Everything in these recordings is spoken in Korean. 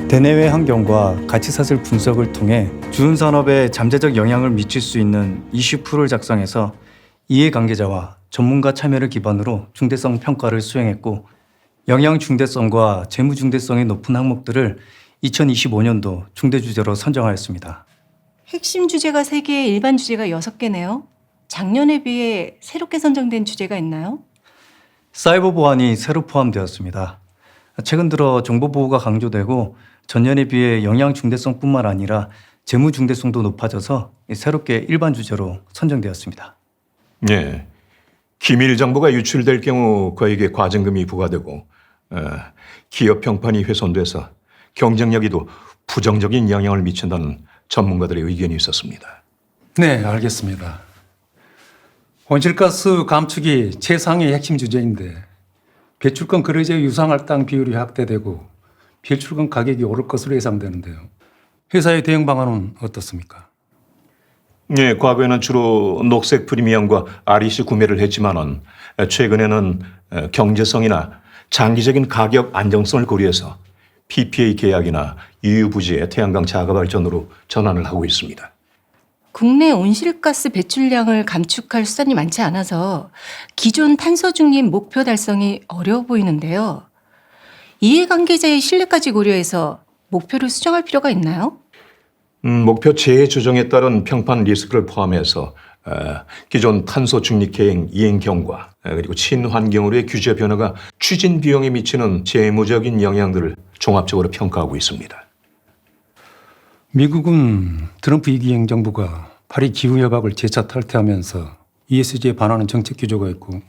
대내외 환경과 가치사슬 분석을 통해 주은산업에 잠재적 영향을 미칠 수 있는 이슈풀을 작성해서 이해관계자와 전문가 참여를 기반으로 중대성 평가를 수행했고, 영양 중대성과 재무 중대성이 높은 항목들을 2025년도 중대 주제로 선정하였습니다. 핵심 주제가 3개, 일반 주제가 6개네요. 작년에 비해 새롭게 선정된 주제가 있나요? 사이버 보안이 새로 포함되었습니다. 최근 들어 정보 보호가 강조되고 전년에 비해 영양 중대성뿐만 아니라 재무 중대성도 높아져서 새롭게 일반 주제로 선정되었습니다. 예. 기밀 정보가 유출될 경우 그에게 과징금이 부과되고 기업 평판이 훼손돼서 경쟁력에도 부정적인 영향을 미친다는 전문가들의 의견이 있었습니다. 네, 알겠습니다. 온실가스 감축이 최상의 핵심 주제인데 배출권 거래제 유상할당 비율이 확대되고 배출권 가격이 오를 것으로 예상되는데요. 회사의 대응 방안은 어떻습니까? 예, 과거에는 주로 녹색 프리미엄과 REC 구매를 했지만은 최근에는 경제성이나 장기적인 가격 안정성을 고려해서 PPA 계약이나 EU 부지의 태양광 자가 발전으로 전환을 하고 있습니다. 국내 온실가스 배출량을 감축할 수단이 많지 않아서 기존 탄소 중립 목표 달성이 어려워 보이는데요. 이해관계자의 신뢰까지 고려해서 목표를 수정할 필요가 있나요? 목표 재조정에 따른 평판 리스크를 포함해서 기존 탄소 중립 계획 이행 경과 그리고 친환경으로의 규제 변화가 추진 비용에 미치는 재무적인 영향들을 종합적으로 평가하고 있습니다. 미국은 트럼프 2기 행정부가 파리 기후협약을 재차 탈퇴하면서 ESG에 반하는 정책 규제가 있고,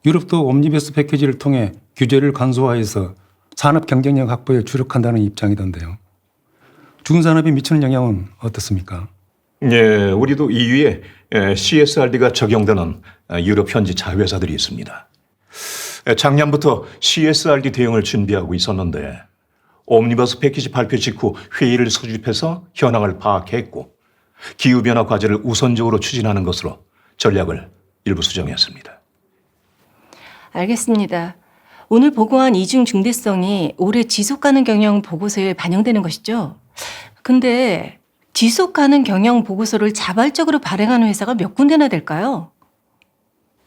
유럽도 옴니버스 패키지를 통해 규제를 간소화해서 산업 경쟁력 확보에 주력한다는 입장이던데요. 중산업에 미치는 영향은 어떻습니까? 예, 우리도 EU에 CSRD가 적용되는 유럽 현지 자회사들이 있습니다. 작년부터 CSRD 대응을 준비하고 있었는데 옴니버스 패키지 발표 직후 회의를 소집해서 현황을 파악했고 기후변화 과제를 우선적으로 추진하는 것으로 전략을 일부 수정했습니다. 알겠습니다. 오늘 보고한 이중 중대성이 올해 지속가능 경영 보고서에 반영되는 것이죠? 근데 지속가능 경영 보고서를 자발적으로 발행하는 회사가 몇 군데나 될까요?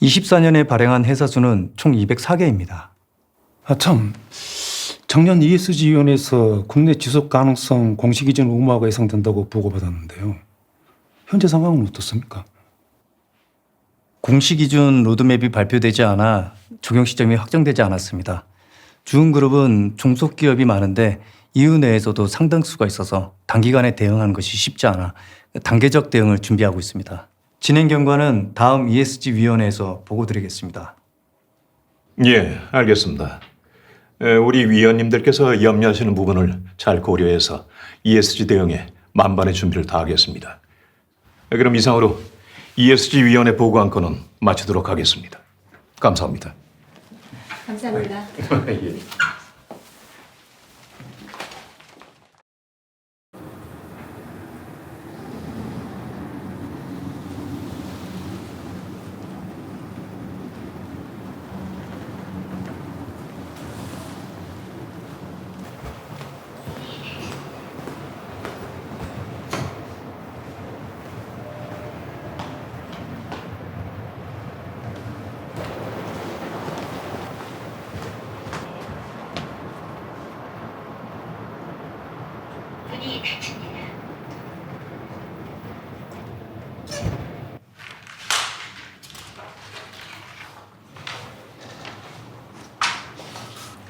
24년에 발행한 회사 수는 총 204개입니다. 참, 작년 ESG위원회에서 국내 지속 가능성 공시 기준 의무화가 예상된다고 보고받았는데요. 현재 상황은 어떻습니까? 공시 기준 로드맵이 발표되지 않아 적용 시점이 확정되지 않았습니다. 주은그룹은 종속기업이 많은데 EU 내에서도 상당수가 있어서 단기간에 대응하는 것이 쉽지 않아 단계적 대응을 준비하고 있습니다. 진행 경과는 다음 ESG위원회에서 보고드리겠습니다. 예, 알겠습니다. 우리 위원님들께서 염려하시는 부분을 잘 고려해서 ESG 대응에 만반의 준비를 다하겠습니다. 그럼 이상으로 ESG위원회 보고 한 건은 마치도록 하겠습니다. 감사합니다. 감사합니다. 예.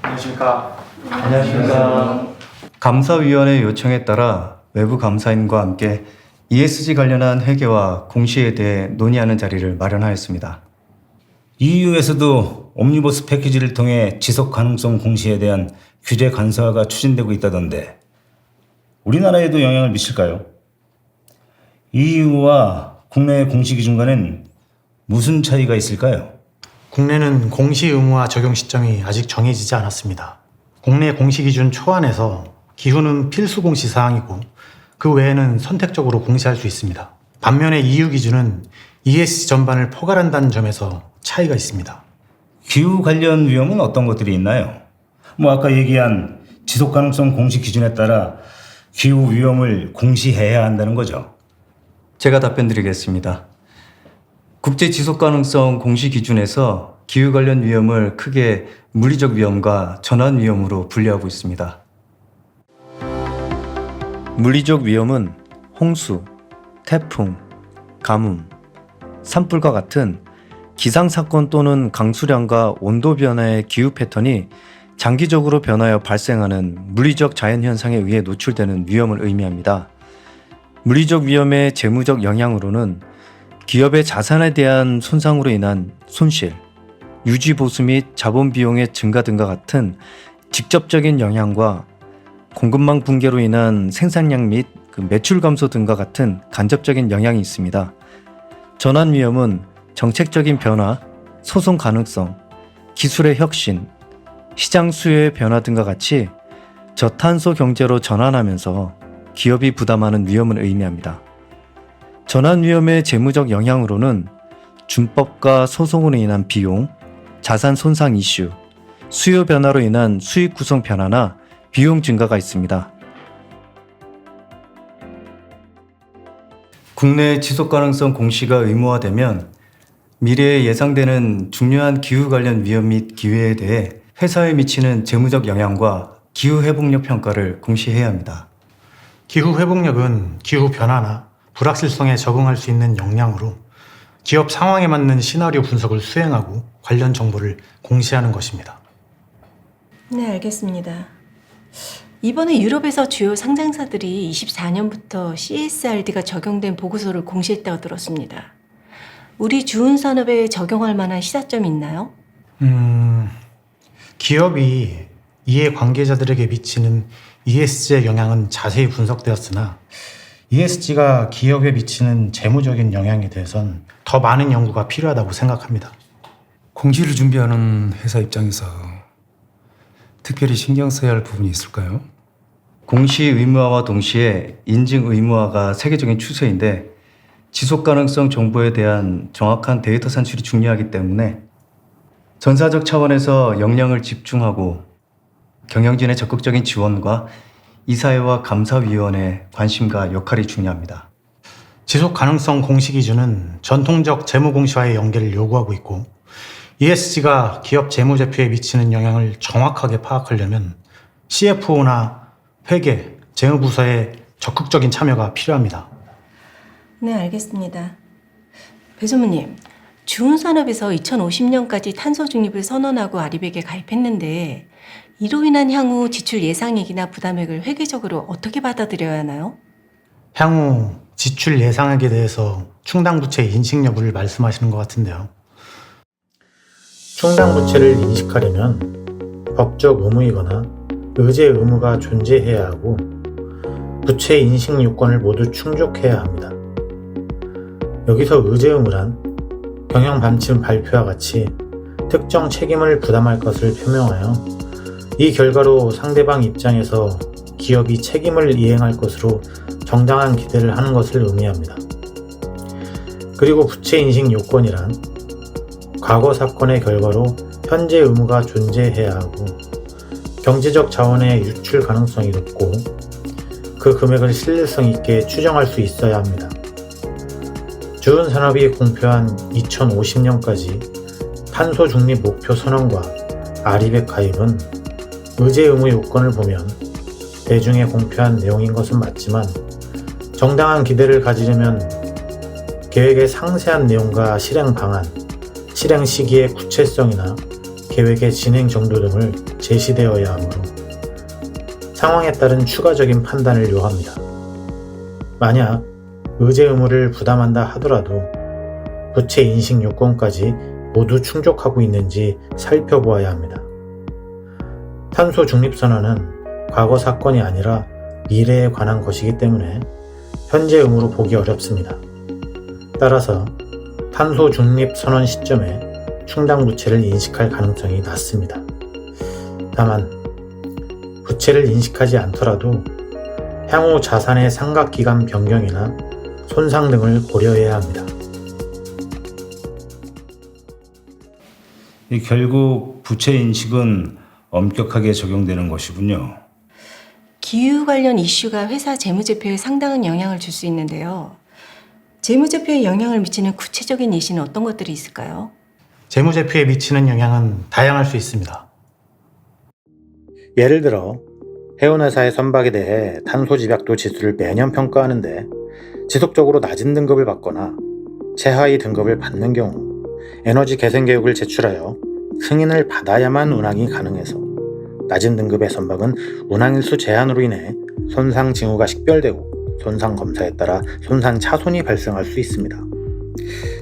안녕하십니까. 감사위원회 요청에 따라 외부 감사인과 함께 ESG 관련한 회계와 공시에 대해 논의하는 자리를 마련하였습니다. EU에서도 옴니버스 패키지를 통해 지속 가능성 공시에 대한 규제 간소화가 추진되고 있다던데 우리나라에도 영향을 미칠까요? EU와 국내 공시 기준 간엔 무슨 차이가 있을까요? 국내는 공시 의무화 적용 시점이 아직 정해지지 않았습니다. 국내 공시 기준 초안에서 기후는 필수 공시 사항이고 그 외에는 선택적으로 공시할 수 있습니다. 반면에 EU 기준은 ESG 전반을 포괄한다는 점에서 차이가 있습니다. 기후 관련 위험은 어떤 것들이 있나요? 아까 얘기한 지속 가능성 공시 기준에 따라 기후 위험을 공시해야 한다는 거죠. 제가 답변 드리겠습니다. 국제 지속 가능성 공시 기준에서 기후 관련 위험을 크게 물리적 위험과 전환 위험으로 분류하고 있습니다. 물리적 위험은 홍수, 태풍, 가뭄, 산불과 같은 기상사건 또는 강수량과 온도 변화의 기후 패턴이 장기적으로 변하여 발생하는 물리적 자연현상에 의해 노출되는 위험을 의미합니다. 물리적 위험의 재무적 영향으로는 기업의 자산에 대한 손상으로 인한 손실, 유지 보수 및 자본 비용의 증가 등과 같은 직접적인 영향과 공급망 붕괴로 인한 생산량 및 매출 감소 등과 같은 간접적인 영향이 있습니다. 전환 위험은 정책적인 변화, 소송 가능성, 기술의 혁신, 시장 수요의 변화 등과 같이 저탄소 경제로 전환하면서 기업이 부담하는 위험을 의미합니다. 전환 위험의 재무적 영향으로는 준법과 소송으로 인한 비용, 자산 손상 이슈, 수요 변화로 인한 수익 구성 변화나 비용 증가가 있습니다. 국내 지속 가능성 공시가 의무화되면 미래에 예상되는 중요한 기후 관련 위험 및 기회에 대해 회사에 미치는 재무적 영향과 기후 회복력 평가를 공시해야 합니다. 기후 회복력은 기후 변화나 불확실성에 적응할 수 있는 역량으로 기업 상황에 맞는 시나리오 분석을 수행하고 관련 정보를 공시하는 것입니다. 네, 알겠습니다. 이번에 유럽에서 주요 상장사들이 24년부터 CSRD가 적용된 보고서를 공시했다고 들었습니다. 우리 주은산업에 적용할 만한 시사점이 있나요? 기업이 이해 관계자들에게 미치는 ESG의 영향은 자세히 분석되었으나 ESG가 기업에 미치는 재무적인 영향에 대해선 더 많은 연구가 필요하다고 생각합니다. 공시를 준비하는 회사 입장에서 특별히 신경 써야 할 부분이 있을까요? 공시 의무화와 동시에 인증 의무화가 세계적인 추세인데 지속 가능성 정보에 대한 정확한 데이터 산출이 중요하기 때문에 전사적 차원에서 역량을 집중하고 경영진의 적극적인 지원과 이사회와 감사위원회의 관심과 역할이 중요합니다. 지속 가능성 공시 기준은 전통적 재무 공시와의 연계를 요구하고 있고 ESG가 기업 재무 제표에 미치는 영향을 정확하게 파악하려면 CFO나 회계, 재무부서의 적극적인 참여가 필요합니다. 네, 알겠습니다. 배소무님, 주은산업에서 2050년까지 탄소 중립을 선언하고 아리백에 가입했는데 이로 인한 향후 지출 예상액이나 부담액을 회계적으로 어떻게 받아들여야 하나요? 향후 지출 예상액에 대해서 충당부채 인식 여부를 말씀하시는 것 같은데요. 충당부채를 인식하려면 법적 의무이거나 의제 의무가 존재해야 하고 부채 인식 요건을 모두 충족해야 합니다. 여기서 의제 의무란 경영 방침 발표와 같이 특정 책임을 부담할 것을 표명하여 이 결과로 상대방 입장에서 기업이 책임을 이행할 것으로 정당한 기대를 하는 것을 의미합니다. 그리고 부채 인식 요건이란 과거 사건의 결과로 현재 의무가 존재해야 하고 경제적 자원의 유출 가능성이 높고 그 금액을 신뢰성 있게 추정할 수 있어야 합니다. 주은산업이 공표한 2050년까지 탄소 중립 목표 선언과 아리백 가입은 의제 의무 요건을 보면 대중에 공표한 내용인 것은 맞지만 정당한 기대를 가지려면 계획의 상세한 내용과 실행 방안, 실행 시기의 구체성이나 계획의 진행 정도 등을 제시되어야 하므로 상황에 따른 추가적인 판단을 요합니다. 만약 의제 의무를 부담한다 하더라도 부채 인식 요건까지 모두 충족하고 있는지 살펴보아야 합니다. 탄소 중립선언은 과거 사건이 아니라 미래에 관한 것이기 때문에 현재 의무로 보기 어렵습니다. 따라서 탄소 중립 선언 시점에 충당 부채를 인식할 가능성이 낮습니다. 다만 부채를 인식하지 않더라도 향후 자산의 상각기간 변경이나 손상 등을 고려해야 합니다. 결국 부채 인식은 엄격하게 적용되는 것이군요. 기후 관련 이슈가 회사 재무제표에 상당한 영향을 줄 수 있는데요. 재무제표에 영향을 미치는 구체적인 예시는 어떤 것들이 있을까요? 재무제표에 미치는 영향은 다양할 수 있습니다. 예를 들어 해운회사의 선박에 대해 탄소 집약도 지수를 매년 평가하는데 지속적으로 낮은 등급을 받거나 최하위 등급을 받는 경우 에너지 개선 계획을 제출하여 승인을 받아야만 운항이 가능해서 낮은 등급의 선박은 운항일수 제한으로 인해 손상 징후가 식별되고 손상 검사에 따라 손상 차손이 발생할 수 있습니다.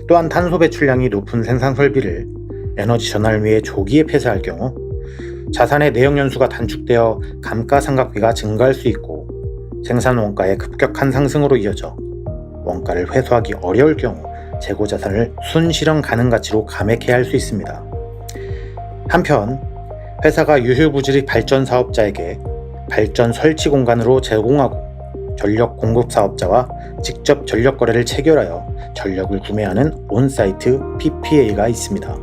또한 탄소 배출량이 높은 생산 설비를 에너지 전환을 위해 조기에 폐쇄할 경우 자산의 내역 연수가 단축되어 감가상각비가 증가할 수 있고 생산 원가의 급격한 상승으로 이어져 원가를 회수하기 어려울 경우 재고 자산을 순실현 가능 가치로 감액해야 할 수 있습니다. 한편 회사가 유휴부지 발전 사업자에게 발전 설치 공간으로 제공하고 전력 공급 사업자와 직접 전력 거래를 체결하여 전력을 구매하는 온사이트 PPA가 있습니다.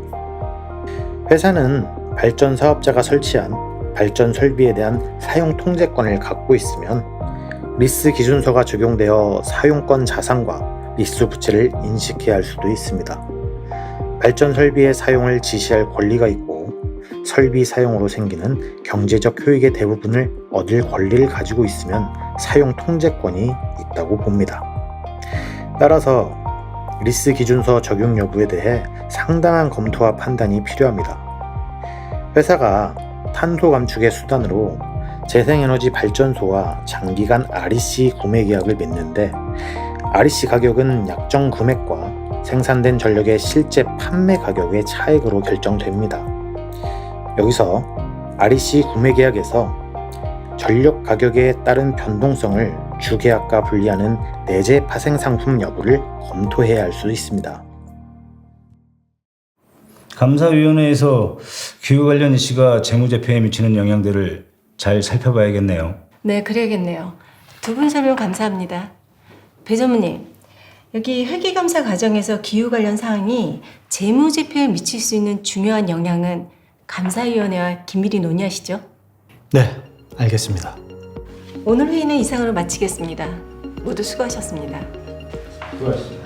회사는 발전 사업자가 설치한 발전 설비에 대한 사용 통제권을 갖고 있으면 리스 기준서가 적용되어 사용권 자산과 리스 부채를 인식해야 할 수도 있습니다. 발전 설비의 사용을 지시할 권리가 있고 설비 사용으로 생기는 경제적 효익의 대부분을 얻을 권리를 가지고 있으면 사용 통제권이 있다고 봅니다. 따라서 리스 기준서 적용 여부에 대해 상당한 검토와 판단이 필요합니다. 회사가 탄소 감축의 수단으로 재생에너지 발전소와 장기간 REC 구매 계약을 맺는데 REC 가격은 약정 금액과 생산된 전력의 실제 판매 가격의 차액으로 결정됩니다. 여기서 REC 구매 계약에서 전력 가격에 따른 변동성을 주계약과 분리하는 내재 파생 상품 여부를 검토해야 할 수 있습니다. 감사위원회에서 기후 관련 이슈가 재무제표에 미치는 영향들을 잘 살펴봐야겠네요. 네, 그래야겠네요. 두 분 설명 감사합니다. 배 전무님, 여기 회계감사 과정에서 기후 관련 사항이 재무제표에 미칠 수 있는 중요한 영향은 감사위원회와 긴밀히 논의하시죠? 네, 알겠습니다. 오늘 회의는 이상으로 마치겠습니다. 모두 수고하셨습니다. 수고하셨습니다.